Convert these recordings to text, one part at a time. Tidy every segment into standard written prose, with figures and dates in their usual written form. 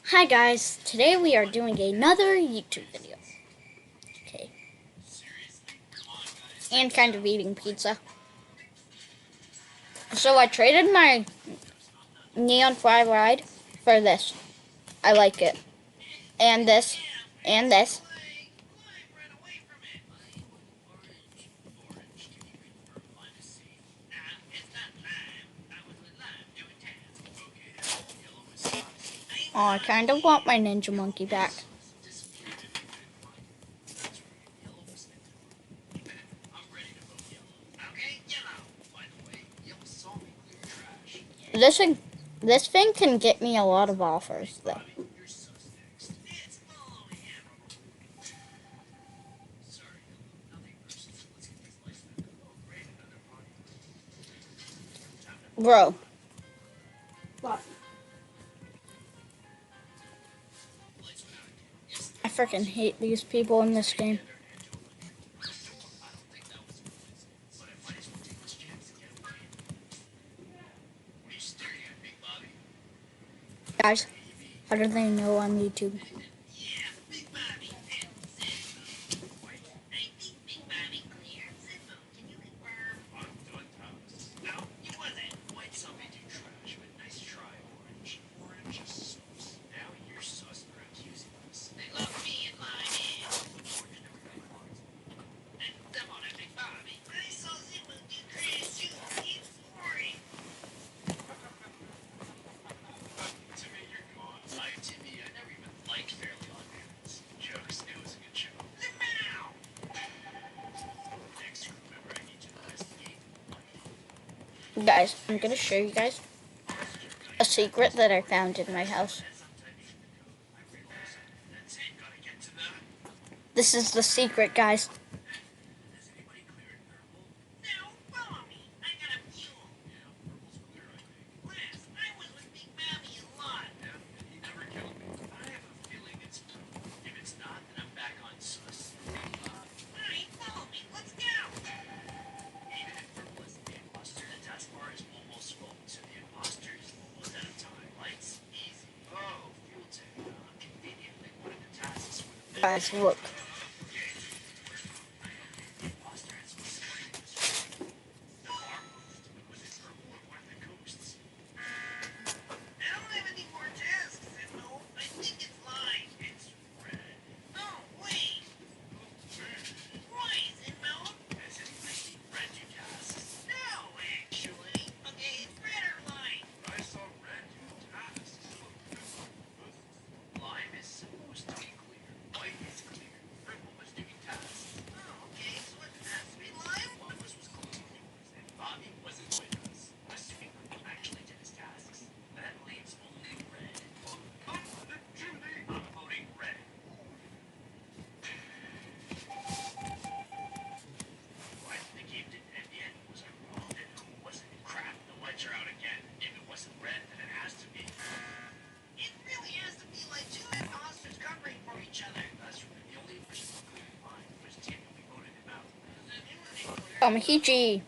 Hi guys, today we are doing another YouTube video. Okay. And kind of eating pizza. So I traded my Neon Fly ride for this. I like it. And this. And this. Oh, I kind of want my Ninja Monkey back. This thing, this thing can get me a lot of offers though. Bro. What? I freaking hate these people in this game. Guys, how do they know I'm YouTube? Guys, I'm gonna show you guys a secret that I found in my house. This is the secret, guys. Guys, look. Hiji.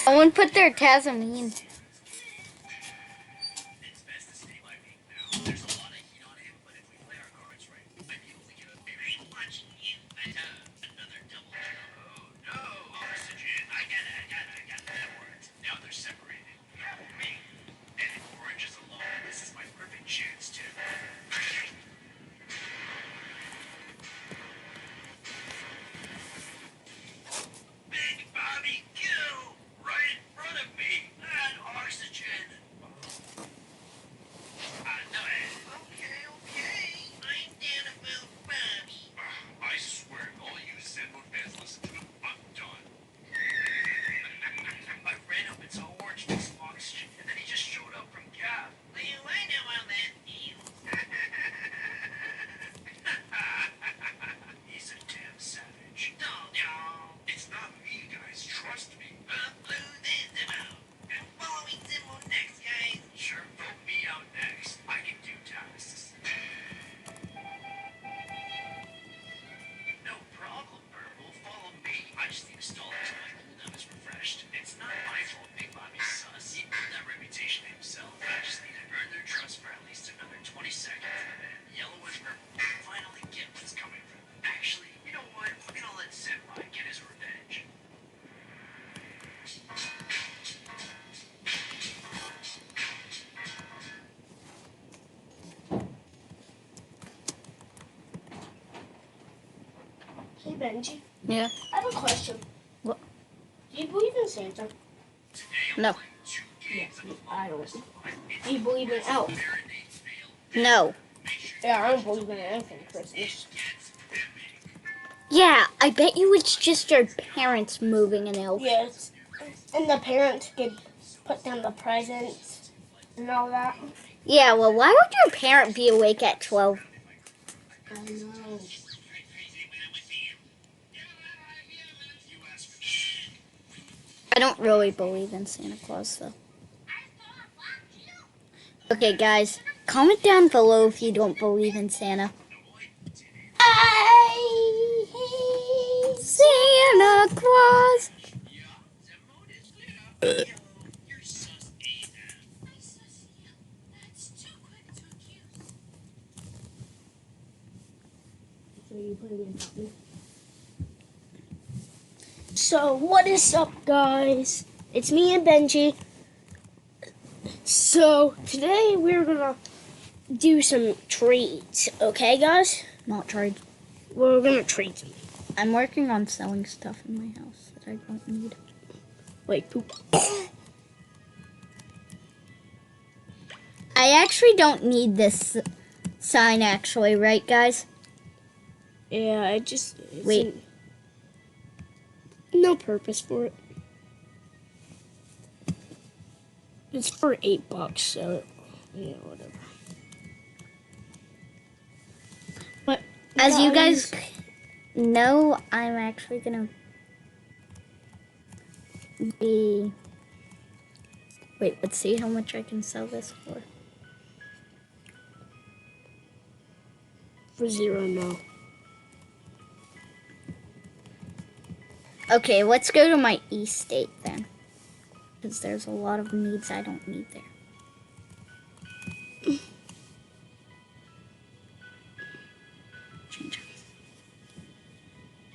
Someone put their Tasmanian. Hey Benji, Yeah. I have a question. What? Do you believe in Santa? No. Yeah, I don't. Do you believe in elf? No. Yeah, I don't believe in anything Christmas. Yeah, I bet you it's just your parents moving an elf. Yes, and the parents could put down the presents and all that. Yeah, well, why would your parent be awake at 12? I know. I don't really believe in Santa Claus, though. Okay, guys, comment down below if you don't believe in Santa. I hate Santa Claus! So what is up, guys? It's me and Benji. So today we're gonna do some trades, okay, guys? Not trade. We're gonna trade some. I'm working on selling stuff in my house that I don't need. Wait, poop. I actually don't need this sign, actually, right, guys? Yeah, I just Wait. no purpose for it. It's for $8, so yeah, whatever. But As you guys know, I'm actually gonna be... Wait, let's see how much I can sell this for. for $0 now. Okay, let's go to my estate then. Because there's a lot of needs I don't need there. Change.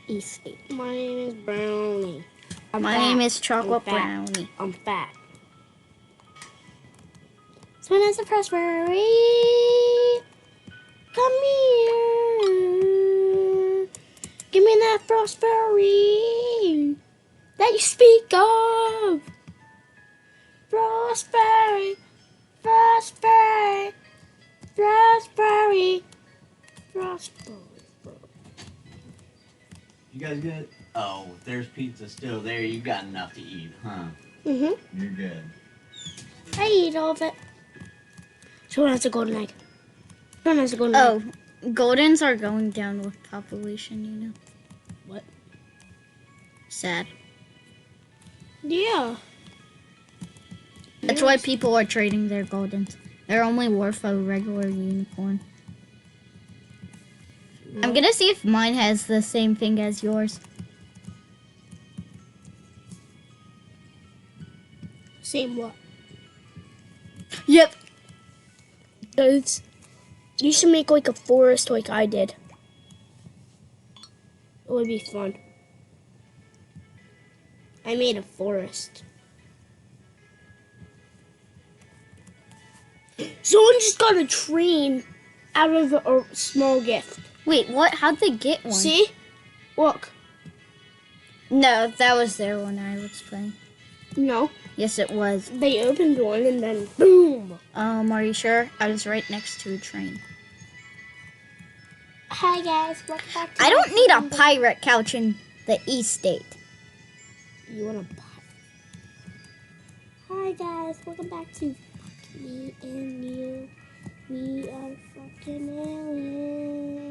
Estate. My name is Brownie. My name is Chocolate Brownie. I'm fat. So that's a prosperity. Come here. Give me that prosperity that you speak of. Prosperity, prosperity, prosperity, prosperity. You guys good? Oh, there's pizza still there. You got enough to eat, huh? Mm-hmm. You're good. I eat all of it. So who has a golden egg? Who has a golden egg? Oh, Goldens are going down with population, you know. What? Sad. Yeah. That's why people are trading their Goldens. They're only worth a regular unicorn. I'm gonna see if mine has the same thing as yours. Same what? Yep. Guys, you should make like a forest like I did. It would be fun. I made a forest. Someone just got a train out of a small gift. Wait, what? How'd they get one? See? Look. No, that was there when I was playing. No. Yes, it was. They opened one and then boom. Are you sure? I was right next to a train. Hi guys, welcome back to I don't need a pirate couch in the East State. You wanna buy? Hi guys, welcome back to me and you. We are fucking aliens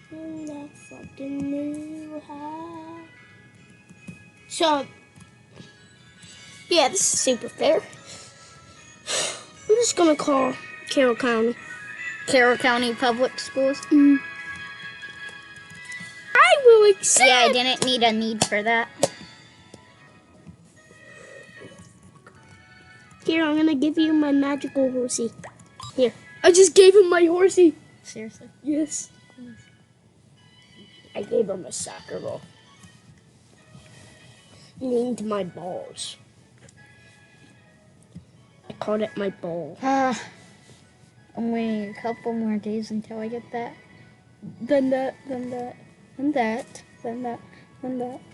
in that fucking new house. So, yeah, this is super fair. I'm just gonna call Carroll County. Carroll County Public Schools. I will accept. Yeah, I didn't need a need for that. Here, I'm gonna give you my magical horsey. Here, I just gave him my horsey. Seriously? Yes. I gave him a soccer ball. Named my balls. I called it my ball. Only a couple more days until I get that. Then that.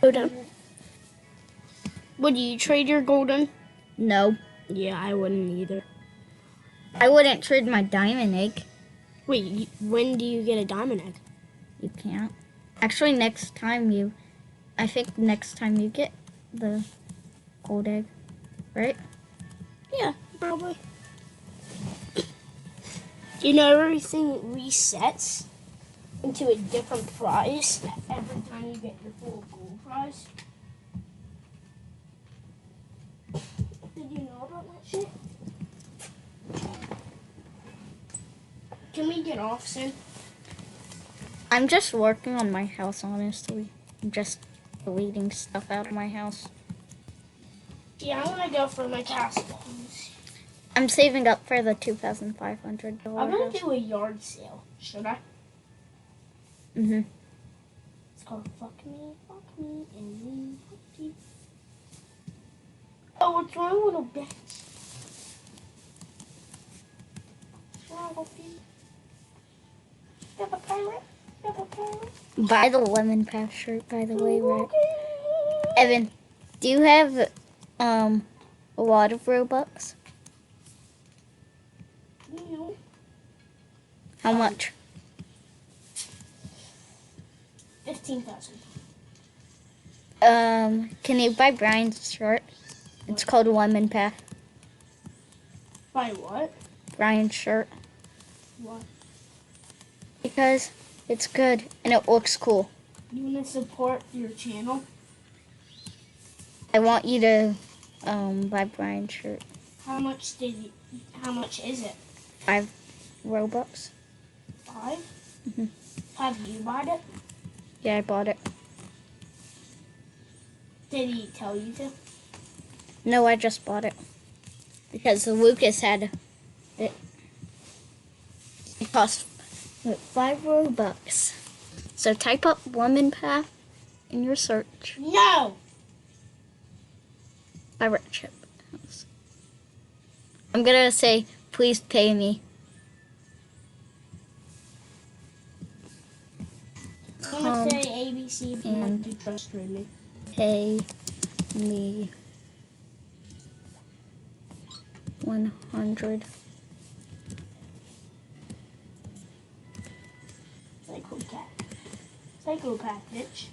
Golden. Would you trade your golden? No. Yeah, I wouldn't either. I wouldn't trade my diamond egg. Wait, when do you get a diamond egg? You can't. Actually, I think next time you get the gold egg, right? Yeah, probably. You know, everything resets into a different prize every time you get your full gold prize. Did you know about that shit? Can we get off soon? I'm just working on my house, honestly. I'm just deleting stuff out of my house. Yeah, I want to go for my castle. I'm saving up for the $2,500 I'm gonna house. do a yard sale. Should I? Mhm. It's called Fuck Me, and Me, Fuck You. Oh, what's wrong, little bitch? What's wrong with you? You have a pirate? You have a pirate? Buy the lemon path shirt, by the way, right? Evan, do you have a lot of Robux? No. How much? 15,000. Can you buy Brian's shirt? It's called Lemon Path. Buy what? Brian's shirt. What? Because it's good and it looks cool. You wanna support your channel? I want you to buy Brian's shirt. How much is it? 5 Robux. 5? Mhm. Have you bought it? Yeah, I bought it. Did he tell you to? No, I just bought it. Because Lucas had it. It cost 5 Robux. So type up Lemon Path in your search. No! Pirate ship. I'm gonna say, please pay me. I'm gonna say ABC if you want to trust me. Pay me 100. Psychopath. Psychopath, bitch.